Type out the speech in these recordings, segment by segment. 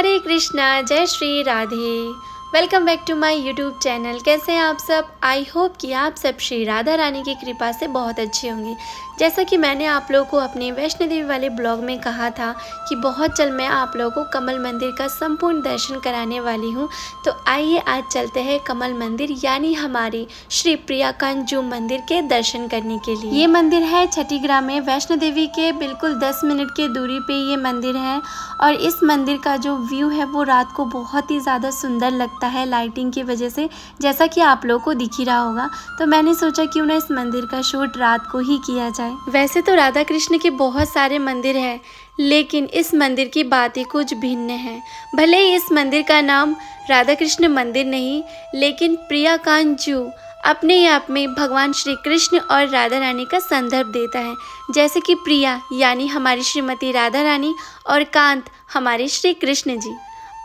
हरे कृष्णा, जय Shri Radhe. Welcome back to my YouTube channel. कैसे हैं आप सब? आई होप कि आप सब श्री राधा रानी की कृपा से बहुत अच्छे होंगे। जैसा कि मैंने आप लोगों को अपने वैष्णो देवी वाले ब्लॉग में कहा था कि बहुत जल्द मैं आप लोगों को कमल मंदिर का संपूर्ण दर्शन कराने वाली हूं। तो आइए आज चलते हैं कमल मंदिर यानी हमारे श्री प्रिया कांजू मंदिर के दर्शन करने के लिए। ये मंदिर है छठीग्राम में, वैष्णो देवी के बिल्कुल 10 मिनट की दूरी पे ये मंदिर है। और इस मंदिर का जो व्यू है वो रात को बहुत ही ज़्यादा सुंदर लगता है लाइटिंग की वजह से, जैसा कि आप लोगों को दिख ही रहा होगा। तो मैंने सोचा क्यों ना इस मंदिर का शूट रात को ही किया जाए। वैसे तो राधा कृष्ण के बहुत सारे मंदिर हैं, लेकिन इस मंदिर की बात ही कुछ भिन्न है। भले ही इस मंदिर का नाम राधा कृष्ण मंदिर नहीं, लेकिन प्रिया कांजू अपने आप में भगवान श्री कृष्ण और राधा रानी का संदर्भ देता है। जैसे कि प्रिया यानी हमारी श्रीमती राधा रानी और कांत हमारे श्री कृष्ण जी।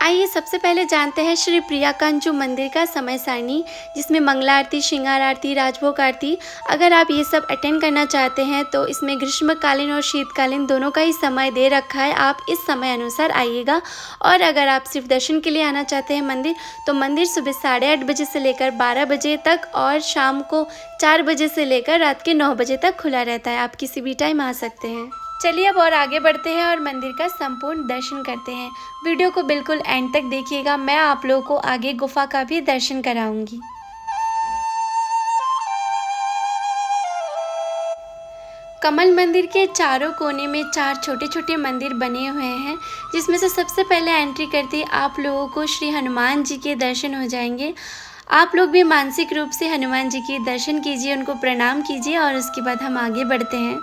आइए सबसे पहले जानते हैं श्री प्रिया कांजू मंदिर का समय सारणी, जिसमें मंगला आरती, श्रृंगार आरती, राजभोग आरती। अगर आप ये सब अटेंड करना चाहते हैं तो इसमें ग्रीष्मकालीन और शीतकालीन दोनों का ही समय दे रखा है, आप इस समय अनुसार आइएगा। और अगर आप सिर्फ दर्शन के लिए आना चाहते हैं मंदिर, तो मंदिर सुबह 8:30 बजे से लेकर 12 बजे तक और शाम को 4 बजे से लेकर रात के 9 बजे तक खुला रहता है। आप किसी भी टाइम आ सकते हैं। चलिए अब और आगे बढ़ते हैं और मंदिर का संपूर्ण दर्शन करते हैं। वीडियो को बिल्कुल एंड तक देखिएगा, मैं आप लोगों को आगे गुफा का भी दर्शन कराऊंगी। कमल मंदिर के चारों कोने में 4 छोटे छोटे मंदिर बने हुए हैं, जिसमें से सबसे पहले एंट्री करते आप लोगों को श्री हनुमान जी के दर्शन हो जाएंगे। आप लोग भी मानसिक रूप से हनुमान जी के दर्शन कीजिए, उनको प्रणाम कीजिए और उसके बाद हम आगे बढ़ते हैं।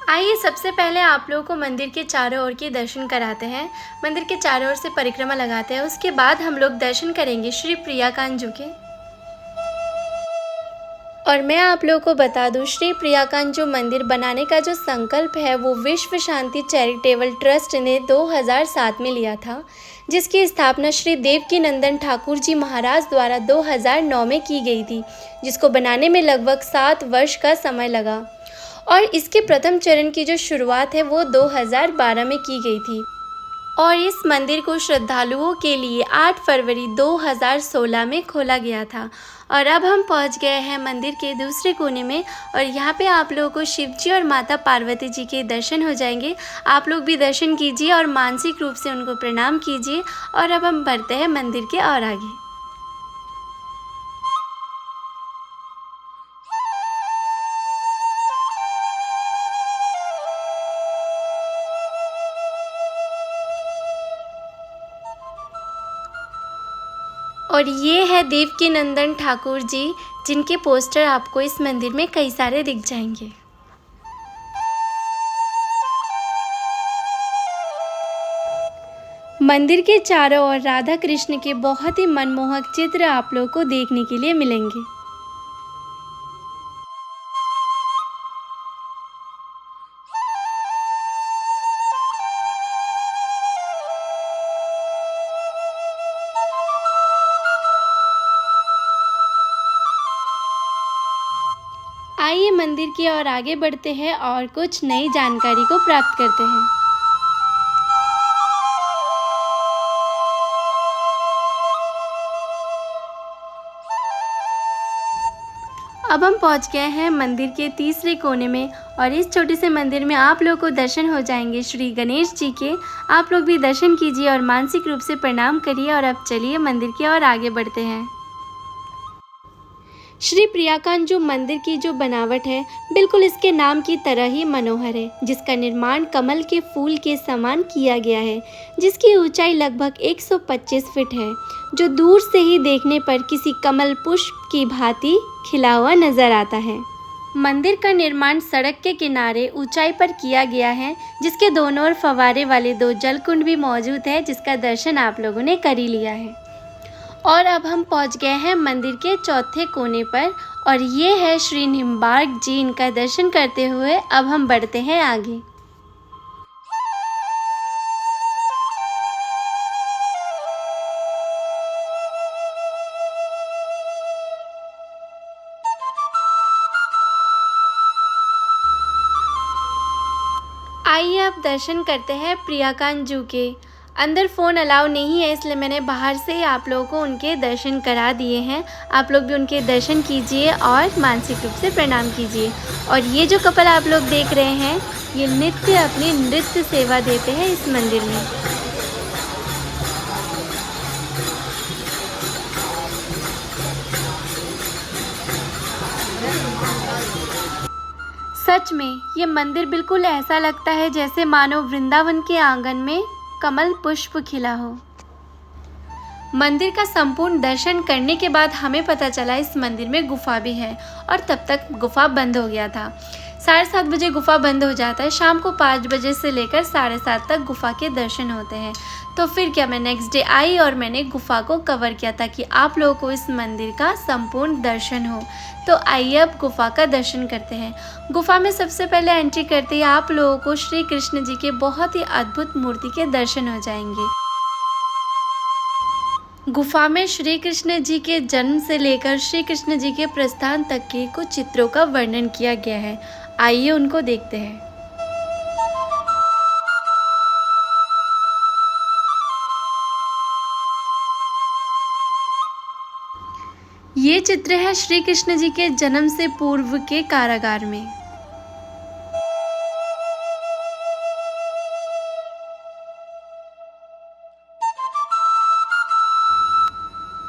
आइए सबसे पहले आप लोगों को मंदिर के चारों ओर के दर्शन कराते हैं। मंदिर के चारों ओर से परिक्रमा लगाते हैं, उसके बाद हम लोग दर्शन करेंगे श्री प्रिया कांजू के। और मैं आप लोगों को बता दूं, श्री प्रिया कांजू मंदिर बनाने का जो संकल्प है वो विश्व शांति चैरिटेबल ट्रस्ट ने 2007 में लिया था, जिसकी स्थापना श्री देवकीनंदन ठाकुर जी महाराज द्वारा 2009 में की गई थी, जिसको बनाने में लगभग 7 वर्ष का समय लगा। और इसके प्रथम चरण की जो शुरुआत है वो 2012 में की गई थी। और इस मंदिर को श्रद्धालुओं के लिए 8 फरवरी 2016 में खोला गया था। और अब हम पहुंच गए हैं मंदिर के दूसरे कोने में, और यहाँ पे आप लोगों को शिव जी और माता पार्वती जी के दर्शन हो जाएंगे। आप लोग भी दर्शन कीजिए और मानसिक रूप से उनको प्रणाम कीजिए। और अब हम बढ़ते हैं मंदिर के और आगे। और ये है देवकीनंदन ठाकुर जी, जिनके पोस्टर आपको इस मंदिर में कई सारे दिख जाएंगे। मंदिर के चारों ओर राधा कृष्ण के बहुत ही मनमोहक चित्र आप लोगों को देखने के लिए मिलेंगे। आइए मंदिर की ओर आगे बढ़ते हैं और कुछ नई जानकारी को प्राप्त करते हैं। अब हम पहुंच गए हैं मंदिर के तीसरे कोने में, और इस छोटे से मंदिर में आप लोगों को दर्शन हो जाएंगे श्री गणेश जी के। आप लोग भी दर्शन कीजिए और मानसिक रूप से प्रणाम करिए। और अब चलिए मंदिर की ओर आगे बढ़ते हैं। श्री प्रिया कांजू मंदिर की जो बनावट है बिल्कुल इसके नाम की तरह ही मनोहर है, जिसका निर्माण कमल के फूल के समान किया गया है, जिसकी ऊंचाई लगभग 125 फीट है, जो दूर से ही देखने पर किसी कमल पुष्प की भांति खिला हुआ नजर आता है। मंदिर का निर्माण सड़क के किनारे ऊंचाई पर किया गया है, जिसके दोनों ओर फव्वारे वाले 2 जलकुंड भी मौजूद है, जिसका दर्शन आप लोगों ने कर ही लिया है। और अब हम पहुंच गए हैं मंदिर के चौथे कोने पर और ये है श्री निम्बार्क जी। इनका दर्शन करते हुए अब हम बढ़ते हैं आगे। आइए अब दर्शन करते हैं प्रियाकांत जू के। अंदर फ़ोन अलाउ नहीं है, इसलिए मैंने बाहर से आप लोगों को उनके दर्शन करा दिए हैं। आप लोग भी उनके दर्शन कीजिए और मानसिक रूप से प्रणाम कीजिए। और ये जो कपल आप लोग देख रहे हैं, ये नित्य अपनी नृत्य सेवा देते हैं इस मंदिर में। सच में ये मंदिर बिल्कुल ऐसा लगता है जैसे मानो वृंदावन के आंगन में कमल पुष्प खिला हो। मंदिर का संपूर्ण दर्शन करने के बाद हमें पता चला इस मंदिर में गुफा भी है और तब तक गुफा बंद हो गया था। 7:30 बजे गुफा बंद हो जाता है। शाम को 5 बजे से लेकर 7:30 तक गुफा के दर्शन होते हैं। तो फिर क्या, मैं नेक्स्ट डे आई और मैंने गुफा को कवर किया ताकि आप लोगों को इस मंदिर का संपूर्ण दर्शन हो। तो आइए अब गुफा का दर्शन करते हैं। गुफा में सबसे पहले एंट्री करते ही आप लोगों को श्री कृष्ण जी के बहुत ही अद्भुत मूर्ति के दर्शन हो जाएंगे। गुफा में श्री कृष्ण जी के जन्म से लेकर श्री कृष्ण जी के प्रस्थान तक के कुछ चित्रों का वर्णन किया गया है। आइए उनको देखते हैं। ये चित्र है श्री कृष्ण जी के जन्म से पूर्व के कारागार में।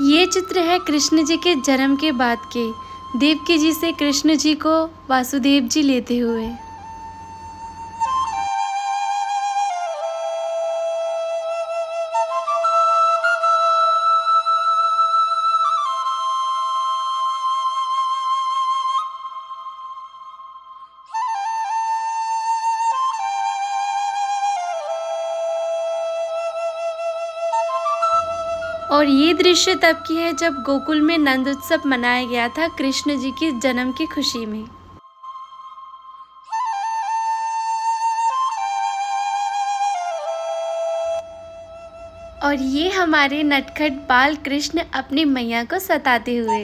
ये चित्र है कृष्ण जी के जन्म के बाद के, देवकी जी से कृष्ण जी को वासुदेव जी लेते हुए। और ये दृश्य तब की है जब गोकुल में नंद उत्सव मनाया गया था कृष्ण जी के जन्म की खुशी में। और ये हमारे नटखट बाल कृष्ण अपनी मैया को सताते हुए।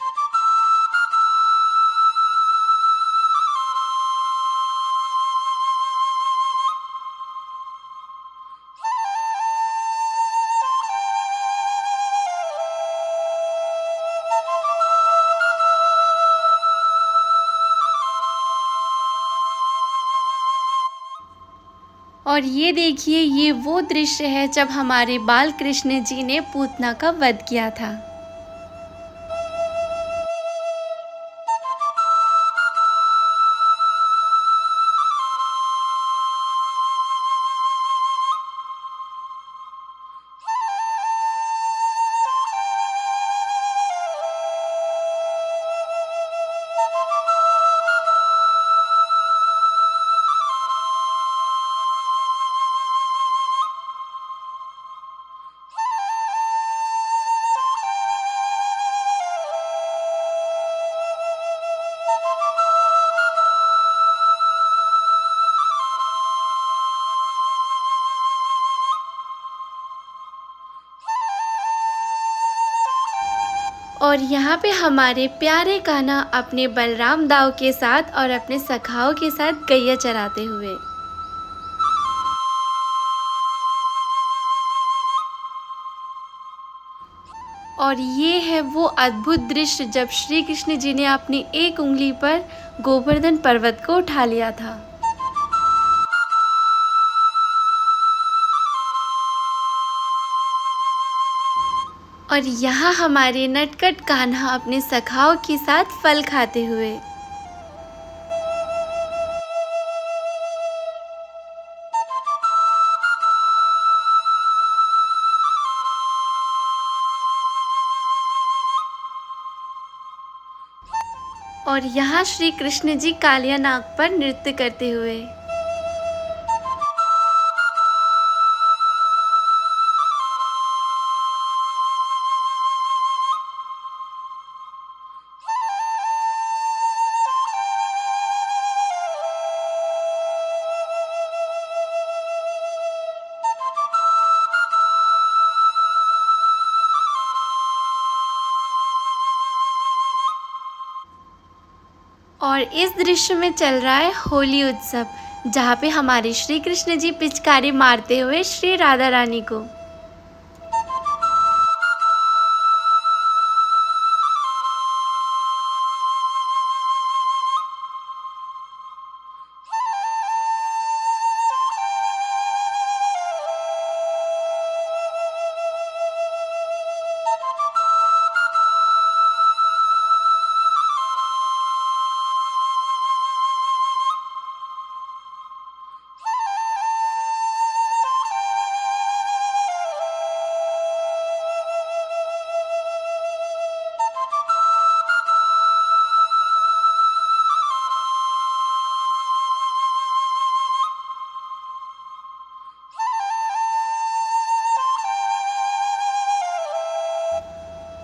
और ये देखिए, ये वो दृश्य है जब हमारे बाल कृष्ण जी ने पूतना का वध किया था। और यहाँ पे हमारे प्यारे कान्हा अपने बलराम दाऊ के साथ और अपने सखाओं के साथ गैया चराते हुए। और ये है वो अद्भुत दृश्य जब श्री कृष्ण जी ने अपनी एक उंगली पर गोवर्धन पर्वत को उठा लिया था। और यहाँ हमारे नटखट कान्हा अपने सखाओं के साथ फल खाते हुए। और और यहाँ श्री कृष्ण जी कालिया नाग पर नृत्य करते हुए। और इस दृश्य में चल रहा है होली उत्सव, जहाँ पे हमारे श्री कृष्ण जी पिचकारी मारते हुए श्री राधा रानी को।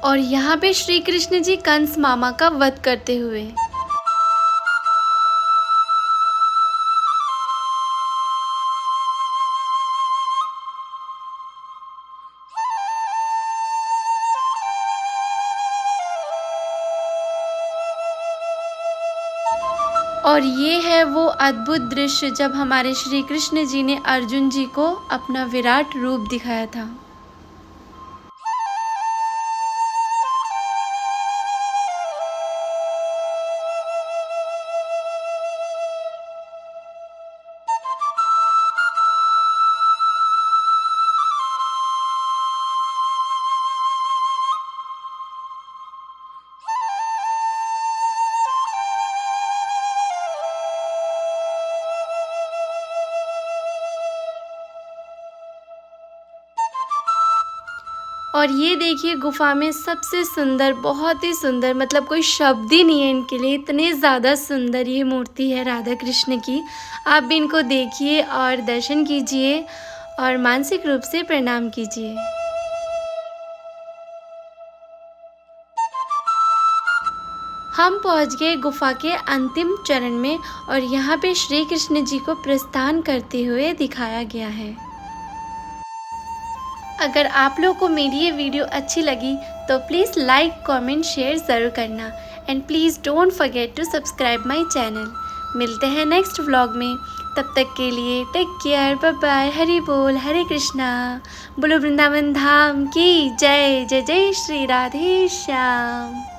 और यहाँ पे श्री कृष्ण जी कंस मामा का वध करते हुए। और ये है वो अद्भुत दृश्य जब हमारे श्री कृष्ण जी ने अर्जुन जी को अपना विराट रूप दिखाया था। और ये देखिए गुफा में सबसे सुंदर, बहुत ही सुंदर, मतलब कोई शब्द ही नहीं है इनके लिए, इतने ज़्यादा सुंदर ये मूर्ति है राधा कृष्ण की। आप भी इनको देखिए और दर्शन कीजिए और मानसिक रूप से प्रणाम कीजिए। हम पहुंच गए गुफा के अंतिम चरण में और यहाँ पे श्री कृष्ण जी को प्रस्थान करते हुए दिखाया गया है। अगर आप लोगों को मेरी ये वीडियो अच्छी लगी तो प्लीज़ लाइक, कमेंट, शेयर ज़रूर करना and please don't forget to subscribe my channel. मिलते हैं नेक्स्ट व्लॉग में, तब तक के लिए take care, bye bye, Hari बोल, हरे कृष्णा, बोलो वृंदावन धाम की जय। जय जय श्री राधे श्याम।